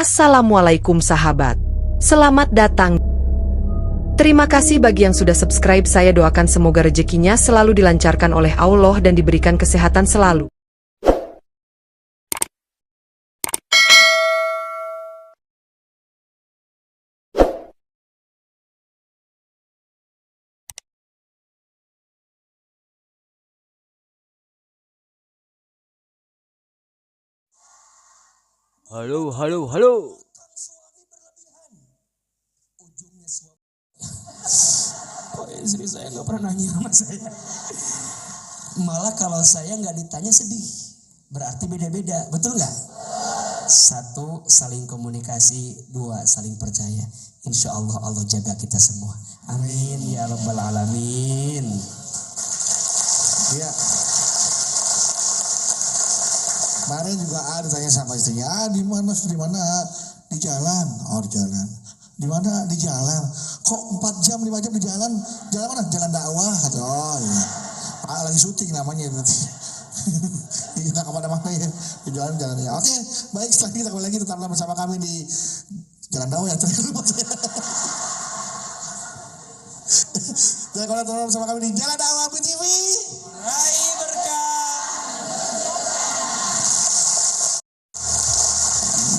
Assalamualaikum sahabat. Selamat datang. Terima kasih bagi yang sudah subscribe. Saya doakan semoga rezekinya selalu dilancarkan oleh Allah dan diberikan kesehatan selalu. Halo, halo, halo. Kok istri saya nggak pernah nanya sama saya. Malah kalau saya nggak ditanya sedih. Berarti beda-beda, betul nggak? Satu, saling komunikasi. Dua, saling percaya. Insya Allah Allah jaga kita semua. Amin ya rabbal alamin. Ya. Kemarin juga ditanya sama istrinya, di mana? Di jalan. Oh, di jalan. Di mana? Di jalan. Kok 4 jam, 5 jam di jalan? Jalan mana? Jalan dakwah. Oh iya. Lagi syuting namanya berarti. Nggak kemana-mana ya. Di jalan ya. Oke, baik, setelah kita kembali lagi tetaplah bersama kami di Jalan Dakwah ya. Dan kalau tetap bersama kami di Jalan Dakwah BTV. Rai berkah.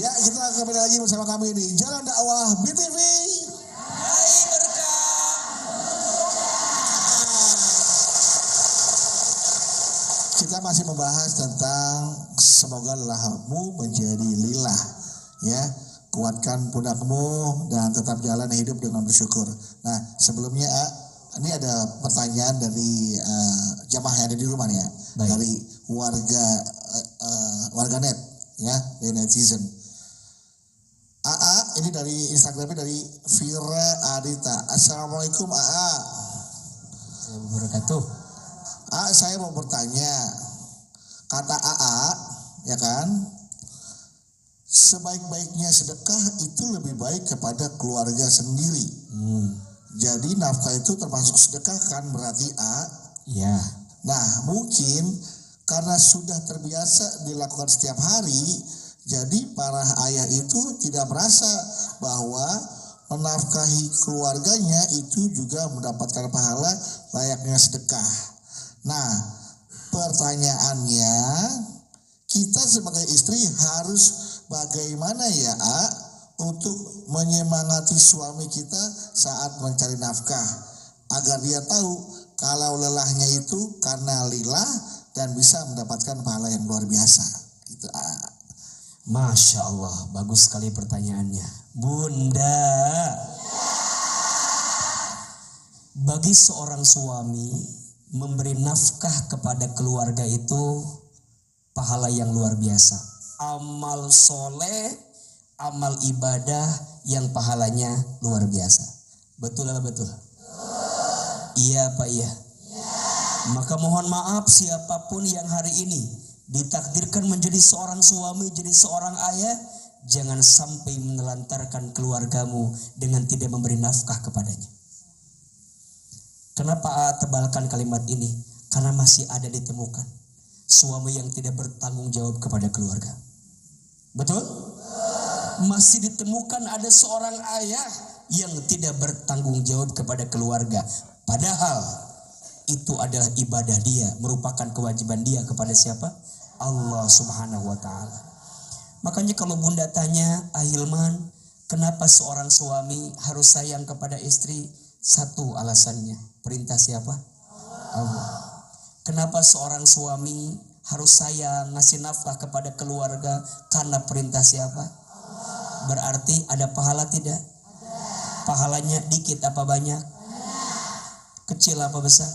Ya, kita kembali lagi bersama kami di Jalan Dakwah BTV. Rai berkah. Kita masih membahas tentang semoga lelahmu menjadi lillah, ya. Kuatkan pundakmu dan tetap jalan hidup dengan bersyukur. Nah, sebelumnya ini ada pertanyaan dari jamaah yang ada di rumah nih ya. Baik. Dari warganet ya, dari netizen. AA, ini dari Instagramnya dari Vira Adita. Assalamualaikum AA. Wabarakatuh. Saya mau bertanya, kata AA, ya kan, sebaik-baiknya sedekah itu lebih baik kepada keluarga sendiri. Jadi nafkah itu termasuk sedekah kan, berarti A. Ya. Nah, mungkin karena sudah terbiasa dilakukan setiap hari, jadi para ayah itu tidak merasa bahwa menafkahi keluarganya itu juga mendapatkan pahala layaknya sedekah. Nah, pertanyaannya, kita sebagai istri harus bagaimana ya untuk menyemangati suami kita saat mencari nafkah agar dia tahu kalau lelahnya itu karena lillah dan bisa mendapatkan pahala yang luar biasa. Gitu. Masya Allah, bagus sekali pertanyaannya. Bunda, bagi seorang suami memberi nafkah kepada keluarga itu pahala yang luar biasa. Amal soleh, amal ibadah yang pahalanya luar biasa. Betul apa betul? Iya Pak, iya. Maka mohon maaf siapapun yang hari ini ditakdirkan menjadi seorang suami, jadi seorang ayah, jangan sampai menelantarkan keluargamu dengan tidak memberi nafkah kepadanya. Kenapa tebalkan kalimat ini? Karena masih ada ditemukan suami yang tidak bertanggung jawab kepada keluarga. Betul? Masih ditemukan ada seorang ayah yang tidak bertanggung jawab kepada keluarga. Padahal itu adalah ibadah dia, merupakan kewajiban dia kepada siapa? Allah Subhanahu wa ta'ala. Makanya kalau Bunda tanya, Ahilman, kenapa seorang suami harus sayang kepada istri? Satu alasannya, perintah siapa? Allah. Kenapa seorang suami harus sayang, ngasih nafkah kepada keluarga? Karena perintah siapa? Berarti ada pahala tidak? Pahalanya dikit apa banyak? Kecil apa besar?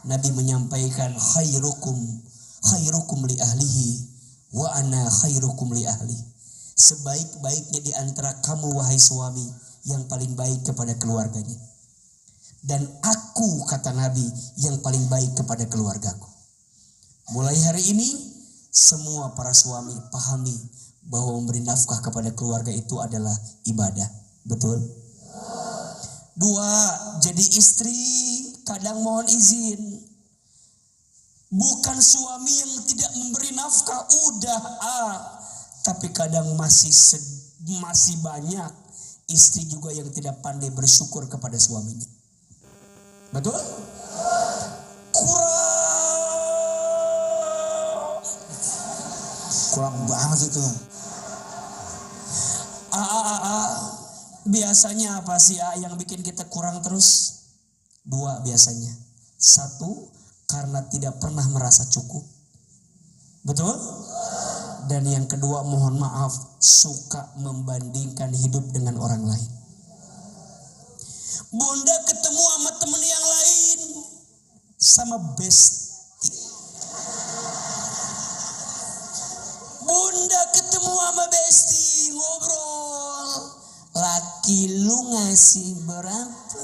Nabi menyampaikan khairukum li ahlihi wa ana khairukum li ahli. Sebaik-baiknya di antara kamu wahai suami yang paling baik kepada keluarganya. Dan aku, kata Nabi, yang paling baik kepada keluargaku. Mulai hari ini semua para suami pahami bahwa memberi nafkah kepada keluarga itu adalah ibadah. Betul? Dua, jadi istri kadang mohon izin. Bukan suami yang tidak memberi nafkah, udah Tapi kadang masih banyak istri juga yang tidak pandai bersyukur kepada suaminya. Betul? Kurang banget itu. Biasanya apa sih yang bikin kita kurang terus? 2 biasanya. 1, karena tidak pernah merasa cukup. Betul? Dan yang kedua, mohon maaf, suka membandingkan hidup dengan orang lain. Bunda ketemu sama temen yang lain, sama bestie. Bunda ketemu sama bestie, ngobrol. Laki lu ngasih berapa?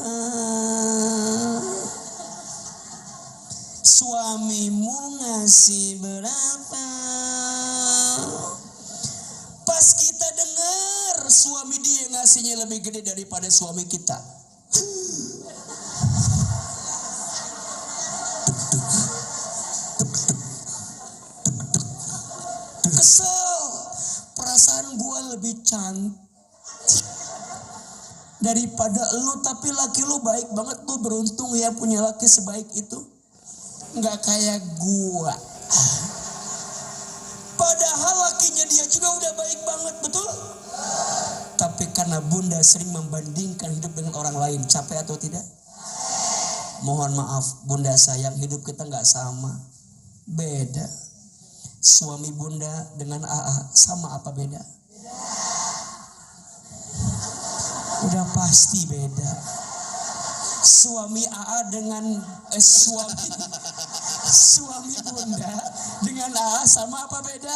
Suamimu ngasih berapa? Pas kita dengar suami dia ngasihnya lebih gede daripada suami kita. Kesel. Perasaan gua lebih cantik daripada lu, tapi laki lu baik banget, lu beruntung ya punya laki sebaik itu. Nggak kayak gua. Padahal lakinya dia juga udah baik banget, betul? Tapi karena bunda sering membandingkan hidup dengan orang lain, capek atau tidak? Mohon maaf, bunda sayang, hidup kita nggak sama, beda. Suami bunda dengan AA sama apa beda? Udah pasti beda. Suami AA dengan suami bunda dengan AA sama apa beda?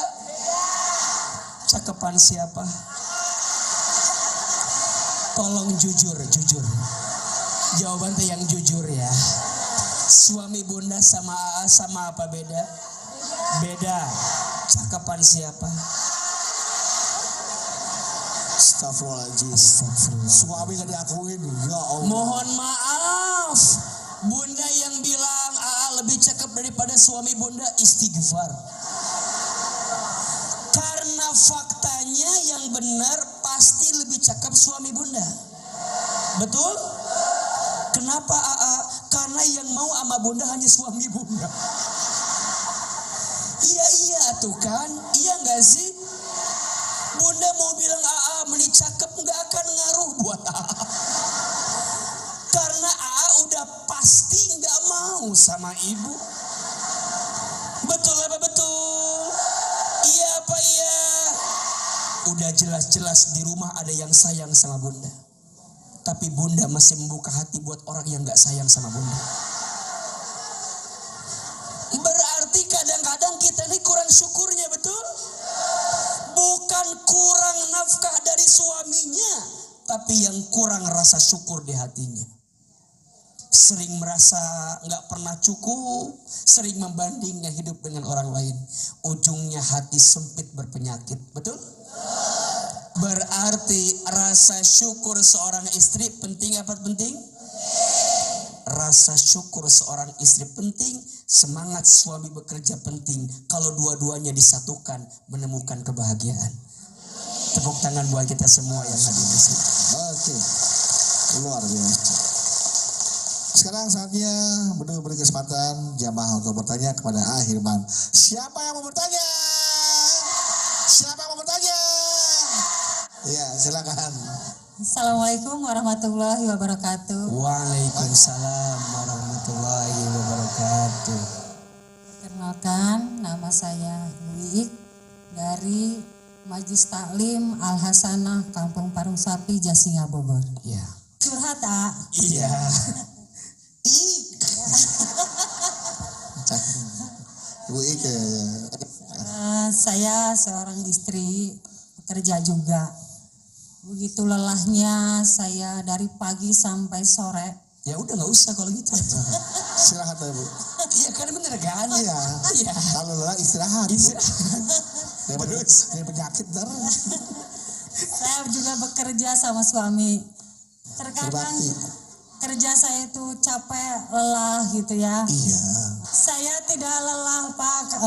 Cakepan siapa? Tolong jujur. Jawaban yang jujur ya. Suami bunda sama AA sama apa beda? Beda. Cakepan siapa? Astagfirullahaladzim. Suami gak diakuin. Ya Allah. Mohon maaf, bunda yang bilang AA lebih cakep daripada suami bunda, istighfar. Karena faktanya yang benar pasti lebih cakep suami bunda. Betul? Kenapa AA? Karena yang mau sama bunda hanya suami bunda. Iya tuh kan? Iya gak sih? Bunda mau bilang AA meni cakep gak akan ngaruh buat AA. Karena AA udah pasti gak mau sama ibu. Betul apa betul? Iya apa iya? Udah jelas-jelas di rumah ada yang sayang sama bunda. Tapi bunda masih membuka hati buat orang yang gak sayang sama bunda. Berarti kadang-kadang kita ini kurang syukurnya, betul? Bukan kurang nafkah dari suaminya, tapi yang kurang rasa syukur di hatinya. Sering merasa gak pernah cukup, sering membandingkan hidup dengan orang lain. Ujungnya hati sempit berpenyakit, betul? Berarti rasa syukur seorang istri penting apa penting? Rasa syukur seorang istri penting, semangat suami bekerja penting. Kalau dua-duanya disatukan, menemukan kebahagiaan. Tepuk tangan buat kita semua yang hadir di sini. Oke. Luar biasa. Sekarang saatnya beri kesempatan jamaah untuk bertanya kepada Ahirman. Siapa yang mau bertanya? Siapa yang mau bertanya? Ya, silakan. Assalamualaikum warahmatullahi wabarakatuh. Waalaikumsalam warahmatullahi wabarakatuh. Perkenalkan, nama saya Wiik dari Majlis Taklim Al Hasanah Kampung Parung Sapi, Jasinga, Bogor. Ya. Curhat, A. Iya. Ibu Ike. Saya seorang istri, pekerja juga. Begitu lelahnya saya dari pagi sampai sore. Ya udah nggak usah kalau gitu. Istirahat ya Bu. Iya kan bener kan? Iya. Iya. Kalau lelah istirahat. Daripada penyakit ntar. Saya juga bekerja sama suami. Terkadang Berbakti. kerja saya itu capek, lelah gitu ya. Iya. Saya tidak lelah Pak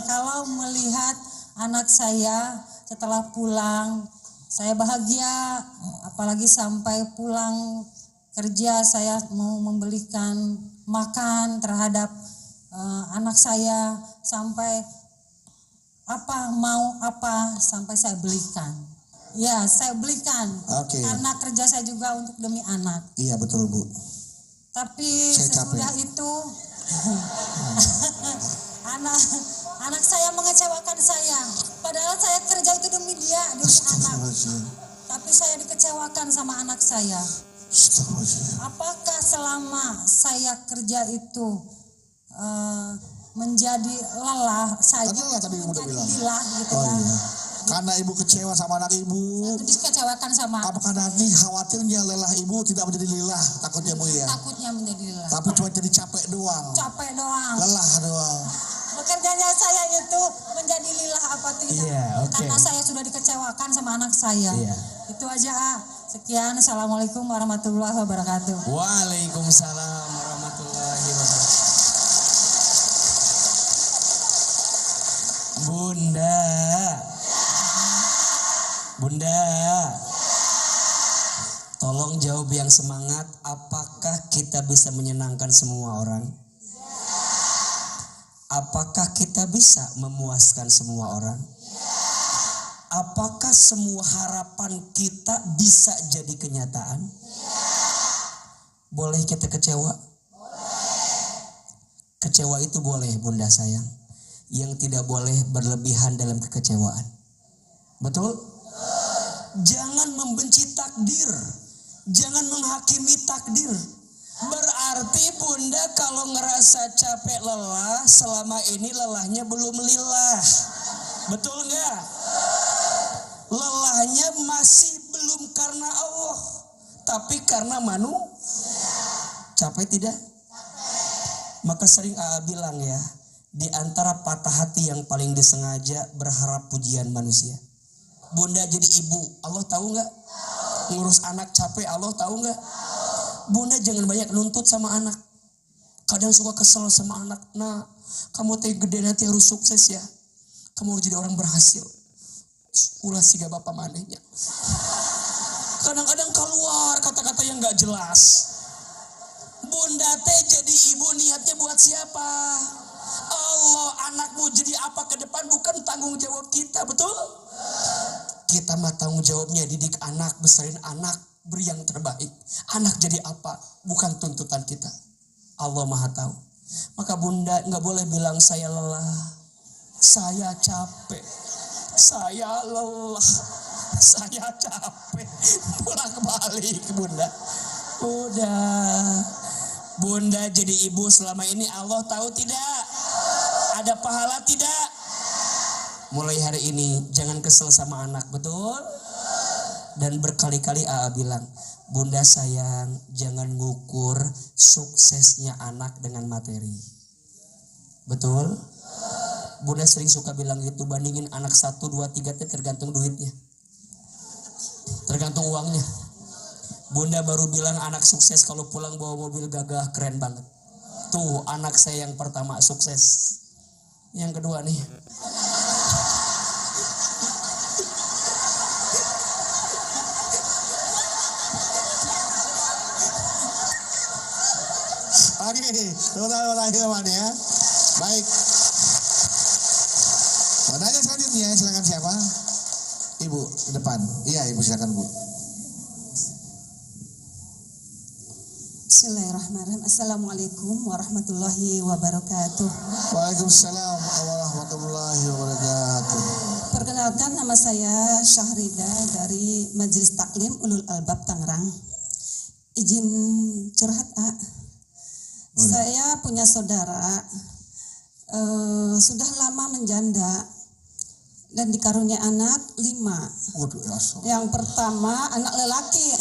kalau melihat anak saya setelah pulang saya bahagia, apalagi sampai pulang kerja saya mau membelikan makan terhadap anak saya, sampai mau apa sampai saya belikan. Ya, saya belikan. Oke. Karena kerja saya juga untuk demi anak. Iya betul Bu. Tapi Saya sesudah capek. itu anak saya mengecewakan saya. Padahal saya kerja itu demi dia, demi anak. Astagfirullahaladzim. Tapi saya dikecewakan sama anak saya. Astagfirullahaladzim. Apakah selama saya kerja itu menjadi lelah, saya Lelah tadi Ibu udah menjadi bilang. lelah gitu Oh kan. iya. Karena Ibu kecewa sama anak Ibu. Dikecewakan sama Apakah nanti khawatirnya lelah Ibu tidak menjadi lelah? Takutnya Bu ya. takutnya menjadi lelah. Tapi cuma jadi capek doang. Capek doang. Lelah doang. Bekerjanya saya itu menjadi lelah apa tidak? Iya, oke. Karena saya sudah dikecewakan sama anak saya. Iya. Itu aja. Sekian. Assalamualaikum warahmatullahi wabarakatuh. Waalaikumsalam warahmatullahi wabarakatuh. Bunda, tolong jawab yang semangat. Apakah kita bisa menyenangkan semua orang? Apakah kita bisa memuaskan semua orang? Apakah semua harapan kita bisa jadi kenyataan? Boleh kita kecewa? Kecewa itu boleh Bunda sayang. Yang tidak boleh berlebihan dalam kekecewaan. Betul? Jangan membenci takdir. Jangan menghakimi takdir. Berarti Bunda kalau ngerasa capek lelah, selama ini lelahnya belum lillah. Betul nggak? Lelahnya masih belum karena Allah, tapi karena capek tidak? Maka sering AA bilang ya, di antara patah hati yang paling disengaja berharap pujian manusia. Bunda jadi ibu, Allah tahu nggak? Ngurus anak capek, Allah tahu nggak? Bunda jangan banyak nuntut sama anak. Kadang suka kesel sama anak. Nah, kamu teh gede nanti harus sukses ya. Kamu harus jadi orang berhasil. Ulah siga bapak manehnya. Kadang-kadang keluar kata-kata yang nggak jelas. Bunda teh jadi ibu niatnya buat siapa? Allah, anakmu jadi apa ke depan bukan tanggung jawab kita, betul? Kita mah tanggung jawabnya didik anak, besarin anak, beri yang terbaik. Anak jadi apa? Bukan tuntutan kita. Allah Maha tahu. Maka Bunda nggak boleh bilang saya lelah, saya capek, saya lelah, saya capek. Pulang balik Bunda. Udah. Bunda jadi ibu selama ini Allah tahu tidak? Ada pahala tidak? Mulai hari ini jangan kesel sama anak, betul? Dan berkali-kali AA bilang, Bunda sayang jangan ngukur suksesnya anak dengan materi. Betul? Bunda sering suka bilang gitu, bandingin anak 1, 2, 3 tergantung duitnya. Tergantung uangnya. Bunda baru bilang anak sukses kalau pulang bawa mobil gagah, keren banget. Tuh anak saya yang pertama sukses. Yang kedua nih. Oke, tepuk lagi teman ya. Baik. Nanya selanjutnya, silakan siapa? Ibu ke depan. Iya, Ibu silakan Bu. Bismillahirrahmanirrahim. Assalamualaikum warahmatullahi wabarakatuh. Waalaikumsalam warahmatullahi wabarakatuh. Perkenalkan, nama saya Syahrida dari Majelis Taklim Ulul Albab Tangerang. Izin curhat, A. Saya punya saudara sudah lama menjanda dan dikarunia anak 5. Waduh, ya so. Yang pertama anak lelaki.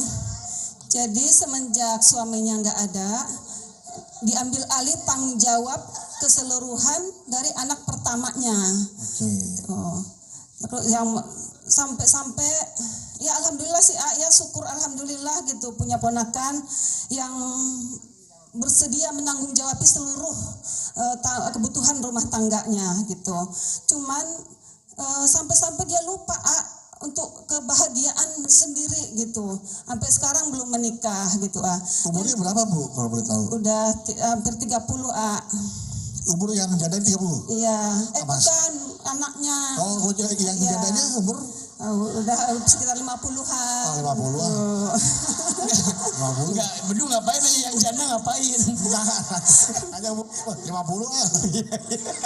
Jadi semenjak suaminya nggak ada, diambil alih tanggung jawab keseluruhan dari anak pertamanya. Terus yang sampai ya alhamdulillah sih, ya syukur alhamdulillah gitu, punya ponakan yang bersedia menanggung jawab seluruh kebutuhan rumah tangganya gitu. Cuman sampai-sampai dia lupa untuk kebahagiaan sendiri gitu. Sampai sekarang belum menikah gitu Umurnya berapa Bu kalau boleh tahu? Udah hampir 30 Umur yang janda 30? Iya. Apa? Bukan anaknya. Oh, yang jandanya umur? Udah sekitar 50-an. 50-an. 50. Enggak, Bedu ngapain aja yang janda ngapain? Hanya 50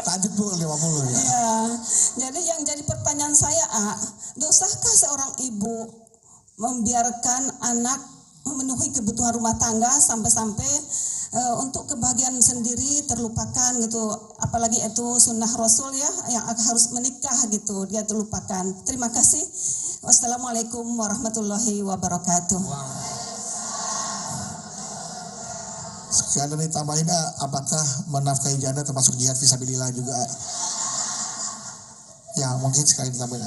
Lanjut Bu, 50 ya. Iya. Jadi yang jadi pertanyaan saya, dosakah seorang ibu membiarkan anak memenuhi kebutuhan rumah tangga sampai-sampai untuk kebahagiaan sendiri terlupakan gitu, apalagi itu sunnah Rasul ya, yang harus menikah gitu, dia terlupakan. Terima kasih. Wassalamualaikum warahmatullahi wabarakatuh. Sekian dari tambahin, apakah menafkahi janda termasuk jihad fisabilillah juga? Ya mungkin sekali ditambahin.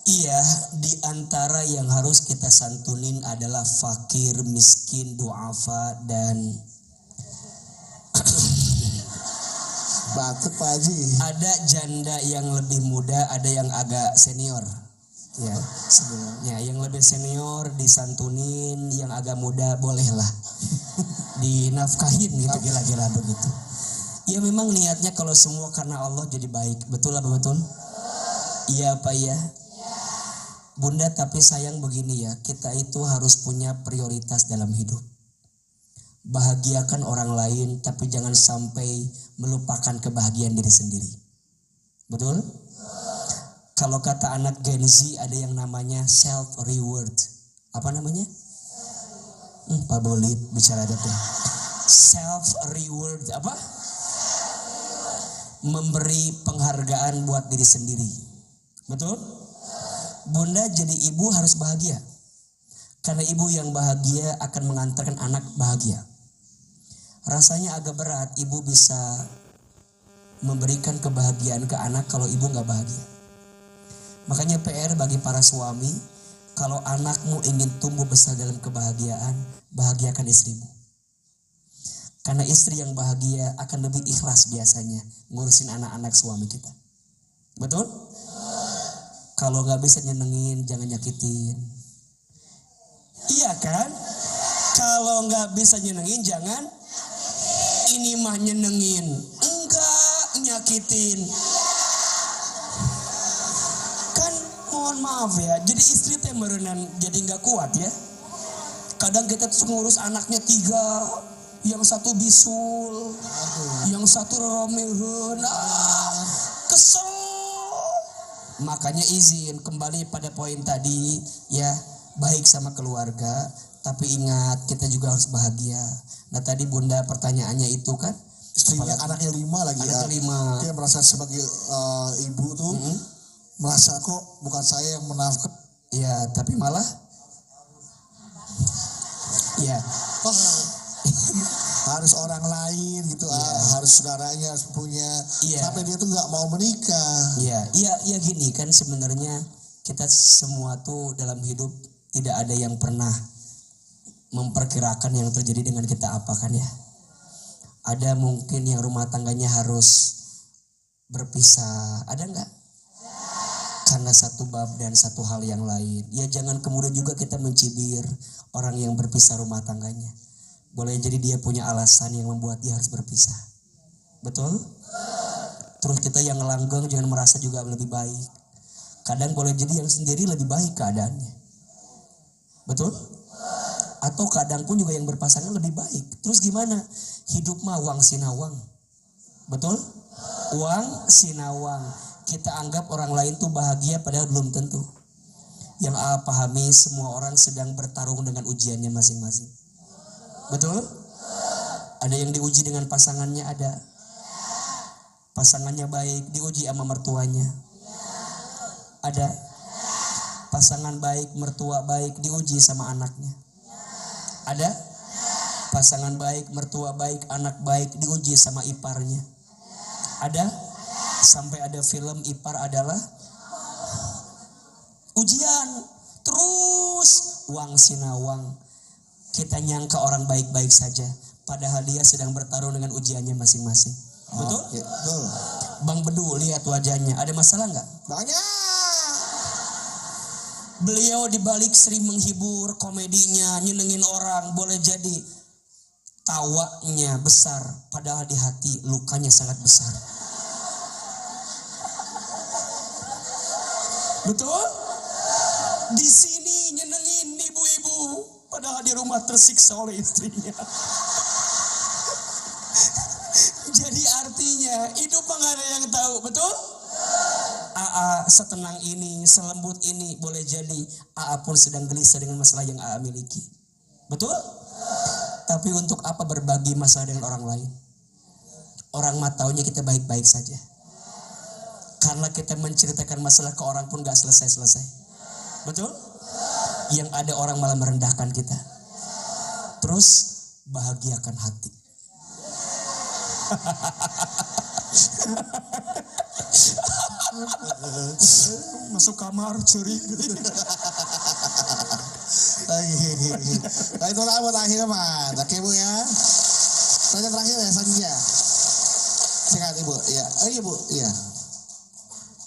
Iya, di antara yang harus kita santunin adalah fakir, miskin, duafa, dan batuk Pak Haji. ada janda yang lebih muda, ada yang agak senior. Ya, ya, yang lebih senior disantunin, yang agak muda bolehlah dinafkahin gitu, kira-kira begitu. Ya memang niatnya kalau semua karena Allah jadi baik, betul apa betul? Iya Pak ya. Bunda, tapi sayang begini ya, kita itu harus punya prioritas dalam hidup. Bahagiakan orang lain, tapi jangan sampai melupakan kebahagiaan diri sendiri. Betul? Kalau kata anak Gen Z ada yang namanya self reward. Apa namanya? Pak Bolit bicara itu. Self reward apa? Memberi penghargaan buat diri sendiri. Betul? Bunda jadi ibu harus bahagia. Karena ibu yang bahagia akan mengantarkan anak bahagia. Rasanya agak berat ibu bisa memberikan kebahagiaan ke anak kalau ibu gak bahagia. Makanya PR bagi para suami, kalau anakmu ingin tumbuh besar dalam kebahagiaan, bahagiakan istrimu. Karena istri yang bahagia akan lebih ikhlas biasanya ngurusin anak-anak suami kita. Betul? Kalau gak bisa nyenengin, jangan nyakitin. Iya kan? Kalau gak bisa nyenengin, jangan. Ini mah nyenengin, enggak nyakitin. Kan mohon maaf ya, jadi istri teh merenan jadi gak kuat ya. Kadang kita tuh ngurus anaknya 3, yang satu bisul, yang satu romeun, kesel. Makanya izin kembali pada poin tadi ya, baik sama keluarga, tapi ingat kita juga harus bahagia. Nah tadi Bunda pertanyaannya itu kan, Istrinya anaknya 5 lagi ya. Anaknya 5. Dia merasa sebagai ibu tuh merasa kok bukan saya yang menafkahi. Ya tapi malah ya harus orang lain gitu, harus saudaranya harus punya. Sampai dia tuh nggak mau menikah. Iya gini kan, sebenarnya kita semua tuh dalam hidup tidak ada yang pernah memperkirakan yang terjadi dengan kita apa kan ya. Ada mungkin yang rumah tangganya harus berpisah, ada nggak? Karena satu bab dan satu hal yang lain. Ya jangan kemudian juga kita mencibir orang yang berpisah rumah tangganya. Boleh jadi dia punya alasan yang membuat dia harus berpisah. Betul? Terus kita yang langgeng jangan merasa juga lebih baik. Kadang boleh jadi yang sendiri lebih baik keadaannya. Betul? Atau kadang pun juga yang berpasangan lebih baik. Terus gimana? Hidup mah uang sinawang. Betul? Uang sinawang. Kita anggap orang lain tuh bahagia padahal belum tentu. Yang pahami semua orang sedang bertarung dengan ujiannya masing-masing. Betul? Ada yang diuji dengan pasangannya, ada. Pasangannya baik, diuji sama mertuanya. Ada. Pasangan baik, mertua baik, diuji sama anaknya. Ada. Pasangan baik, mertua baik, anak baik, diuji sama iparnya. Ada. Sampai ada film ipar adalah ujian. Terus uang sinawang. Kita nyangka orang baik-baik saja, padahal dia sedang bertarung dengan ujiannya masing-masing. Betul? Betul. Bang Bedu, lihat wajahnya. Ada masalah nggak? Banyak. Beliau dibalik sering menghibur, komedinya, nyenengin orang, boleh jadi tawanya besar, padahal di hati lukanya sangat besar. Betul? Di sini nyenengin ibu-ibu, padahal di rumah tersiksa oleh istrinya. Jadi artinya hidup nggak ada yang tahu, betul? AA setenang ini, selembut ini, boleh jadi AA pun sedang gelisah dengan masalah yang AA miliki. Betul? Tapi untuk apa berbagi masalah dengan orang lain? Orang mah taunya kita baik-baik saja. Karena kita menceritakan masalah ke orang pun gak selesai-selesai. Betul? Yang ada orang malah merendahkan kita. Terus bahagiakan hati. Masuk kamar curi. Nah itulah buat akhirnya man. Oke Bu ya. Tanya terakhir ya selanjutnya. Silakan Ibu. Ya, Ibu. Ya.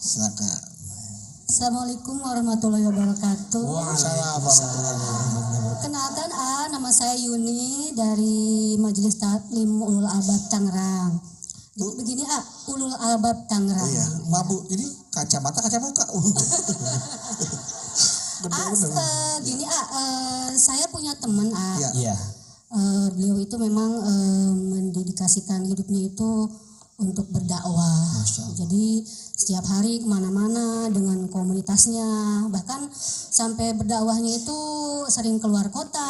Silakan. Assalamualaikum warahmatullahi wabarakatuh. Waalaikumsalam. Kenalkan nama saya Yuni dari Majelis Taklim Ulul Albab Tangerang. Jadi begini Ulul Albab Tangerang. Iya. Mabu ini kacamata kaca muka. Gini saya punya teman Iya. Beliau itu memang mendedikasikan hidupnya itu untuk berdakwah. Jadi setiap hari kemana-mana dengan komunitasnya, bahkan sampai berdakwahnya itu sering keluar kota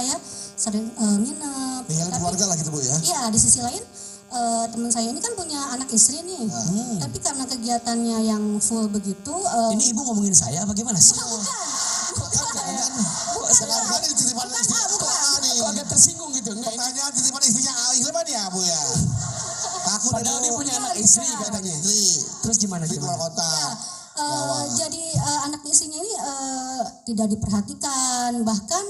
ya, sering nginep. Tinggalin keluarga lah gitu Bu ya. Iya, di sisi lain teman saya ini kan punya anak istri nih, tapi karena kegiatannya yang full begitu. Ini Ibu ngomongin saya apa gimana sih? Sekarang ini titipan istri. Kok agak tersinggung gitu? Enggak, Pertanyaan titipan istrinya Hilman ya Bu ya. Aku padahal dia punya anak istri katanya. Terus gimana? Di luar kota. Jadi anak istrinya ini tidak diperhatikan, bahkan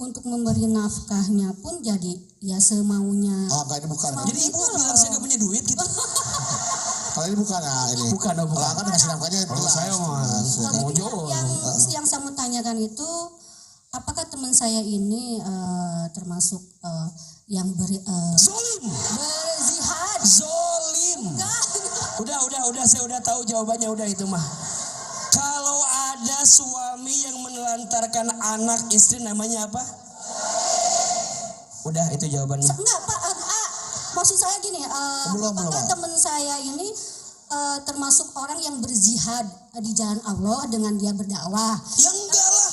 untuk memberi nafkahnya pun jadi ya semaunya. Oh enggak, ini bukan. Jadi Ibu bilang saya gak punya duit gitu? Kalau ini bukan ini. Bukan. Kalau kan dikasih nafkahnya Kalau saya mau jawab. Yang saya mau tanyakan itu, apakah teman saya ini termasuk yang Zolim. berzihad? Zolim. Udah saya udah tahu jawabannya, udah itu mah. Kalau ada suami yang menelantarkan anak istri namanya apa? Udah itu jawabannya. Enggak Pak, maksud saya gini, apakah teman saya ini termasuk orang yang berzihad di jalan Allah dengan dia berdakwah? Ya enggak lah.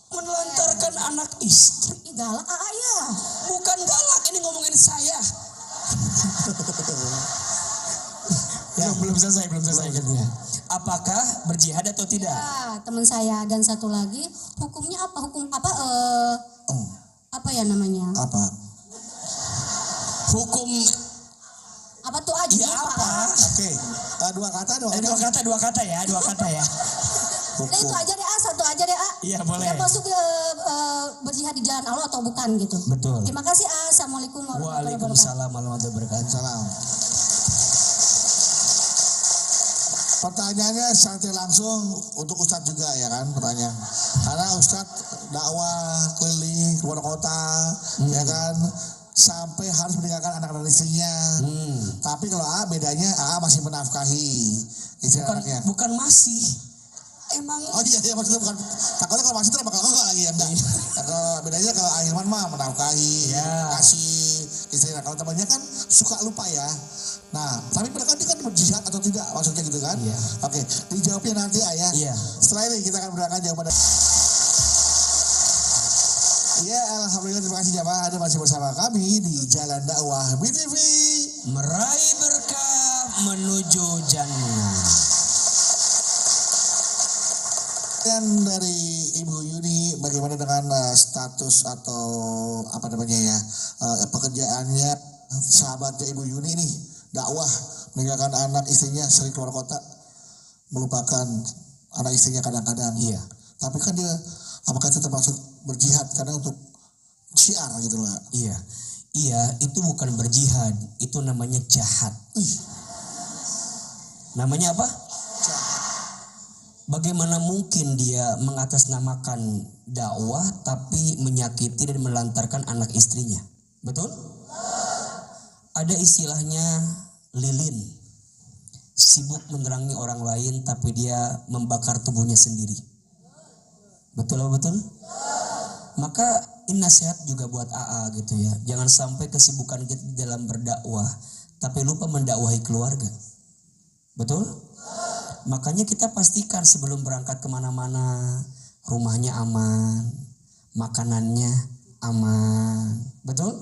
Menelantarkan anak istri. Galak ya. Bukan galak, ini ngomongin saya. Belum selesai katanya. Apakah berjihad atau tidak? Ya, teman saya. Dan satu lagi, hukumnya apa? Apa ya namanya? Apa? Hukum apa tuh aja? ya apa? Oke. Dua kata ya. Nah itu aja deh satu aja deh Iya boleh. Dia masuk berjihad di jalan Allah atau bukan gitu. Betul. Terima kasih. Assalamualaikum warahmatullahi wabarakatuh. Waalaikumsalam warahmatullahi wabarakatuh. Salam. Pertanyaannya secara langsung untuk Ustadz juga ya kan pertanyaan. Karena Ustadz dakwah keliling keluar kota ya kan sampai harus meninggalkan anak dan istrinya. Tapi kalau bedanya masih menafkahi istri anaknya. Bukan masih. Emang. Oh iya maksudnya bukan. Takutnya kalau masih terus bakal lagi ya enggak. Kalau bedanya kalau Ahilman mah menafkahi, kasih istri. Kalau temannya kan suka lupa ya. Nah, tapi mereka ini kan berjihad atau tidak maksudnya gitu kan? Iya. Oke, dijawabnya nanti ya. Iya. Setelah ini kita akan berikan jawaban. Ya, alhamdulillah terima kasih jamaah Anda masih bersama kami di Jalan Dakwah BTV. Meraih berkah menuju jannah. Dan dari Ibu Yuni, bagaimana dengan status atau apa namanya ya pekerjaannya sahabatnya Ibu Yuni nih dakwah meninggalkan anak istrinya sering keluar kota melupakan anak istrinya kadang-kadang. Iya. Tapi kan dia apakah itu termasuk berjihad karena untuk syiar gitu lah. Iya, itu bukan berjihad, itu namanya jahat. Namanya apa? Bagaimana mungkin dia mengatasnamakan dakwah tapi menyakiti dan melantarkan anak istrinya? Betul? Ada istilahnya lilin. Sibuk menerangi orang lain tapi dia membakar tubuhnya sendiri. Betul apa betul? Maka ini nasihat juga buat AA gitu ya. Jangan sampai kesibukan kita dalam berdakwah tapi lupa mendakwahi keluarga. Betul? Makanya kita pastikan sebelum berangkat kemana-mana, rumahnya aman, makanannya aman. Betul?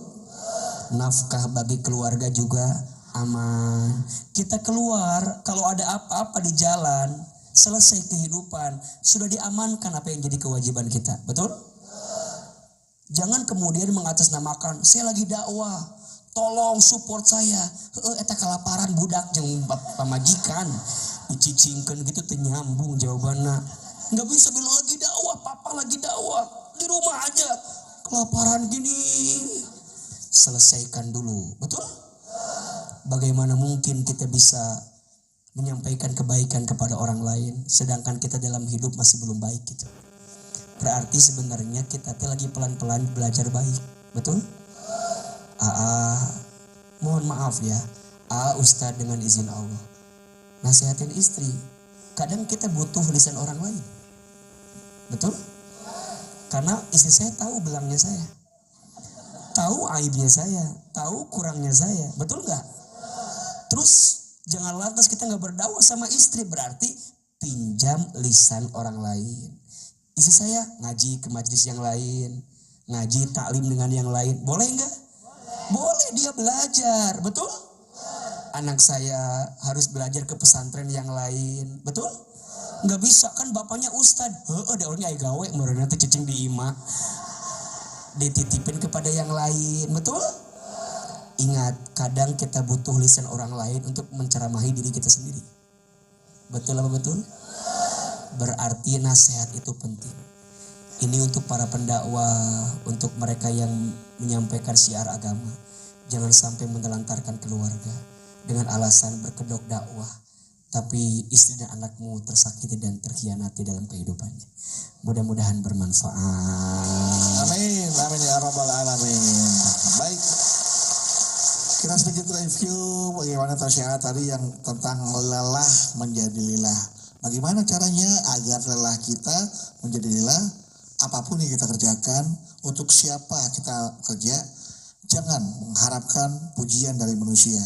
Nafkah bagi keluarga juga aman. Kita keluar, kalau ada apa-apa di jalan, selesai kehidupan, sudah diamankan apa yang jadi kewajiban kita. Betul? Jangan kemudian mengatasnamakan, saya lagi dakwah, tolong support saya. Eta kelaparan budak jeung pamajikan. Dicicingkan gitu nyambung jawabannya. Nggak bisa bilang lagi dakwah, papa lagi dakwah. Di rumah aja, kelaparan gini. Selesaikan dulu. Betul? Bagaimana mungkin kita bisa menyampaikan kebaikan kepada orang lain sedangkan kita dalam hidup masih belum baik gitu. Berarti sebenarnya kita lagi pelan-pelan belajar baik. Betul? Mohon maaf ya. Ustadz dengan izin Allah. Nasihatin istri. Kadang kita butuh lisan orang lain. Betul? Karena istri saya tahu belangnya saya. Tahu aibnya saya. Tahu kurangnya saya. Betul nggak? Terus jangan lantas kita nggak berdakwah sama istri. Berarti pinjam lisan orang lain. Istri saya ngaji ke majelis yang lain. Ngaji taklim dengan yang lain. Boleh nggak? Boleh, dia belajar. Betul? Anak saya harus belajar ke pesantren yang lain. Betul? Nggak bisa kan bapaknya ustad. Ada orangnya ay gawe merenya teh cicing di imah. Dititipin kepada yang lain. Betul? Ingat, kadang kita butuh lisan orang lain untuk menceramahi diri kita sendiri. Betul apa betul? Berarti nasihat itu penting. Ini untuk para pendakwah, untuk mereka yang menyampaikan syiar agama. Jangan sampai menelantarkan keluarga dengan alasan berkedok dakwah, tapi istri dan anakmu tersakiti dan terkhianati dalam kehidupannya. Mudah-mudahan bermanfaat. Amin, amin ya rabbal alamin. Baik, kita sedikit review bagaimana nasihat tadi yang tentang lelah menjadi lillah. Bagaimana caranya agar lelah kita menjadi lillah? Apapun yang kita kerjakan, untuk siapa kita kerja, jangan mengharapkan pujian dari manusia.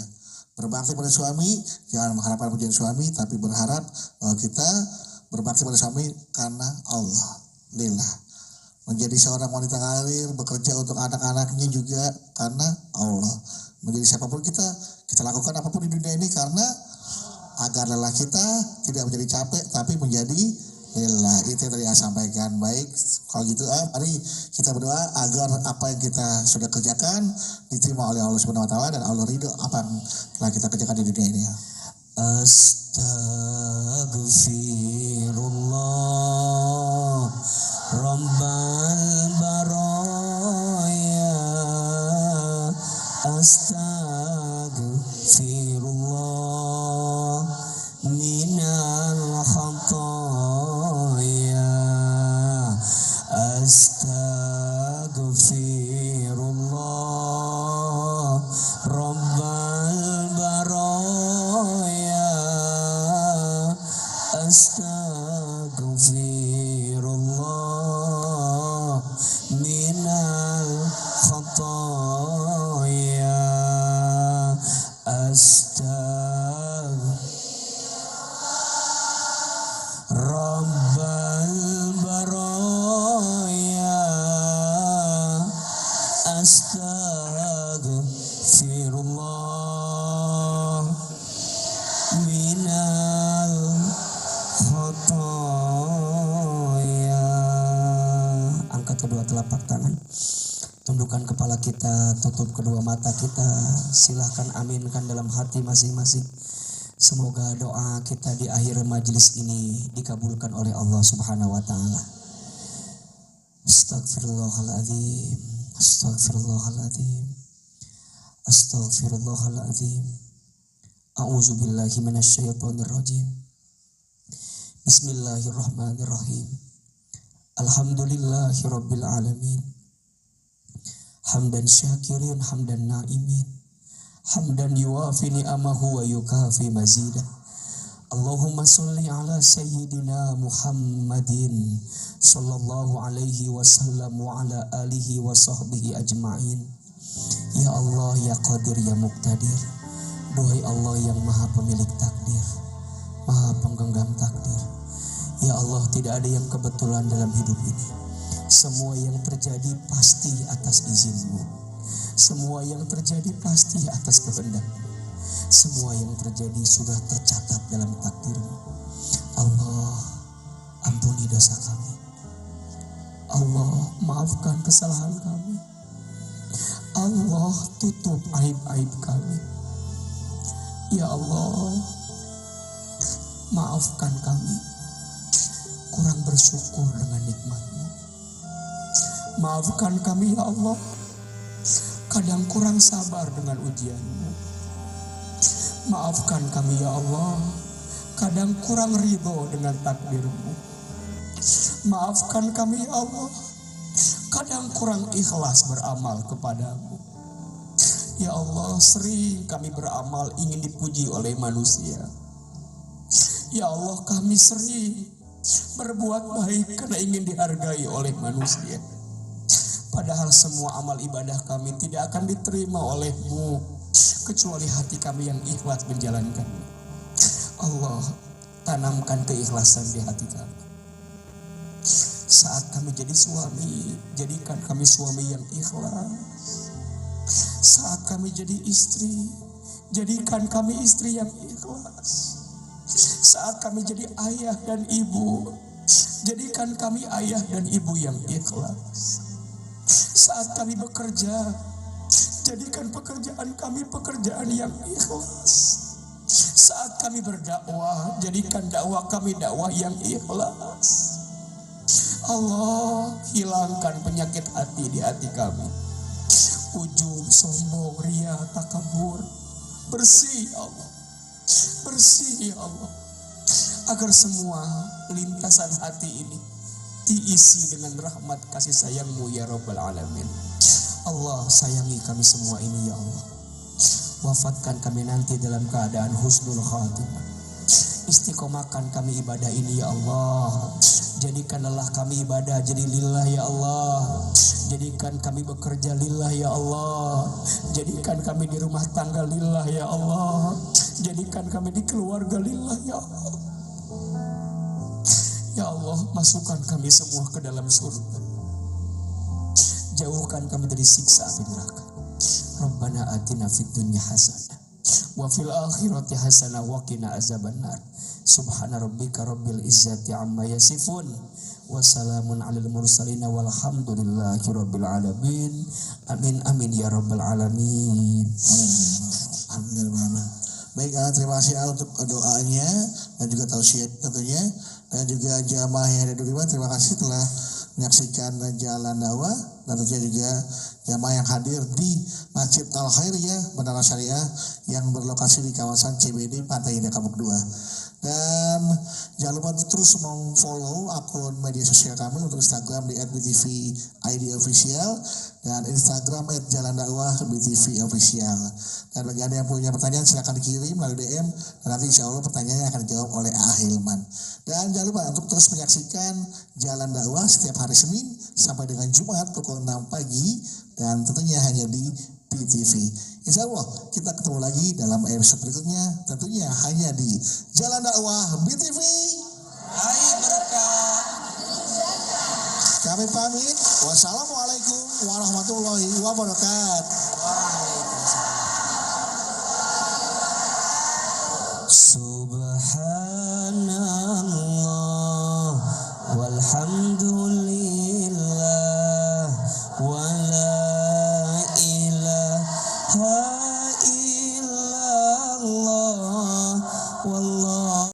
Berbakti pada suami, jangan mengharapkan pujian suami, tapi berharap bahwa kita berbakti pada suami karena Allah. Lillah. Menjadi seorang wanita karir, bekerja untuk anak-anaknya juga karena Allah. Menjadi siapapun kita lakukan apapun di dunia ini karena agar lelah kita tidak menjadi capek, tapi menjadi lillah. Itu yang tadi saya sampaikan. Baik, kalau gitu mari kita berdoa agar apa yang kita sudah kerjakan diterima oleh Allah Subhanahu wa taala dan Allah ridho apa yang telah kita kerjakan di dunia ini. Astaghfirullah Rabbal baraya. Astaghfirullah minal khataya. Astaghfirullah Rabbal baraya. Astaghfirullah minal khataya. Rabbal baraya. Astaghfirullah minal khataya. Angkat kedua telapak tangan, tundukkan kepala kita, tutup kedua mata kita. Silahkan aminkan dalam hati masing-masing. Semoga doa kita di akhir majelis ini dikabulkan oleh Allah Subhanahu wa taala. Astaghfirullahaladzim. Astaghfirullahaladzim. Astaghfirullahaladzim. A'udzubillahi minasyaitonirrajim. Bismillahirrahmanirrahim. Alhamdulillahi rabbil alamin. Hamdan syakirin, hamdan na'imin, hamdan yuwafi ni'amahu wa yukafi mazidah. Allahumma salli ala sayyidina Muhammadin sallallahu alaihi wasallam wa ala alihi wa sahbihi ajma'in. Ya Allah, ya Qadir, ya Muqtadir. Duhai Allah yang maha pemilik takdir, maha penggenggam takdir. Ya Allah, tidak ada yang kebetulan dalam hidup ini. Semua yang terjadi pasti atas izin-Mu. Semua yang terjadi pasti atas kehendak-Mu. Semua yang terjadi sudah tercatat dalam takdir-Mu. Allah, ampuni dosa kami. Allah, maafkan kesalahan kami. Allah, tutup aib-aib kami. Ya Allah, maafkan kami kurang bersyukur dengan nikmat-Mu. Maafkan kami ya Allah, kadang kurang sabar dengan ujian-Mu. Maafkan kami ya Allah, kadang kurang ridho dengan takdir-Mu. Maafkan kami ya Allah, kadang kurang ikhlas beramal kepadamu. Ya Allah, sering kami beramal ingin dipuji oleh manusia. Ya Allah, kami sering berbuat baik karena ingin dihargai oleh manusia. Padahal semua amal ibadah kami tidak akan diterima oleh-Mu kecuali hati kami yang ikhlas menjalankan. Allah, tanamkan keikhlasan di hati kami. Saat kami jadi suami, jadikan kami suami yang ikhlas. Saat kami jadi istri, jadikan kami istri yang ikhlas. Saat kami jadi ayah dan ibu, jadikan kami ayah dan ibu yang ikhlas. Saat kami bekerja, jadikan pekerjaan kami pekerjaan yang ikhlas. Saat kami berdakwah, jadikan dakwah kami dakwah yang ikhlas. Allah, hilangkan penyakit hati di hati kami. Ujub, sombong, ria, takabur, bersih ya Allah, bersih ya Allah, agar semua lintasan hati ini diisi dengan rahmat kasih sayang-Mu ya Rabbal Alamin. Allah, sayangi kami semua ini ya Allah. Wafatkan kami nanti dalam keadaan husnul khatimah. Istiqomahkan kami ibadah ini ya Allah. Jadikan lelah kami ibadah jadi lillah ya Allah. Jadikan kami bekerja lillah ya Allah. Jadikan kami di rumah tangga lillah ya Allah. Jadikan kami di keluarga lillah ya Allah. Ya Allah, masukkan kami semua ke dalam surga. Jauhkan kami dari siksa api neraka. Rabbana atina fid dunya hasanah wa fil akhirati hasanah wa qina azabannar. Subhana rabbika rabbil izzati amma yasifun wa salamun alal mursalin walhamdulillahi rabbil alamin. Amin amin ya rabbal alamin. Alhamdulillah. Baik, terima kasih untuk doanya dan juga tausiah tentunya, dan juga jamaah yang ada di rumah, terima kasih telah menyaksikan jalan dakwah, dan tentunya juga jamaah yang hadir di Masjid Al Khairiyah Menara Syariah yang berlokasi di kawasan CBD Pantai Indah Kapuk 2. Dan jangan lupa untuk terus follow akun media sosial kami untuk Instagram di @btv_id_official dan Instagram @jalandakwah_btv_official. Dan bagi Anda yang punya pertanyaan silakan dikirim melalui DM, dan nanti insya Allah pertanyaannya akan dijawab oleh A. Hilman. Dan jangan lupa untuk terus menyaksikan Jalan Dakwah setiap hari Senin sampai dengan Jumat pukul 6 pagi dan tentunya hanya di BTV. Insya Allah kita ketemu lagi dalam episode berikutnya, tentunya hanya di Jalan Dakwah BTV. Hai berkah. Kami pamit. Wassalamualaikum warahmatullahi wabarakatuh.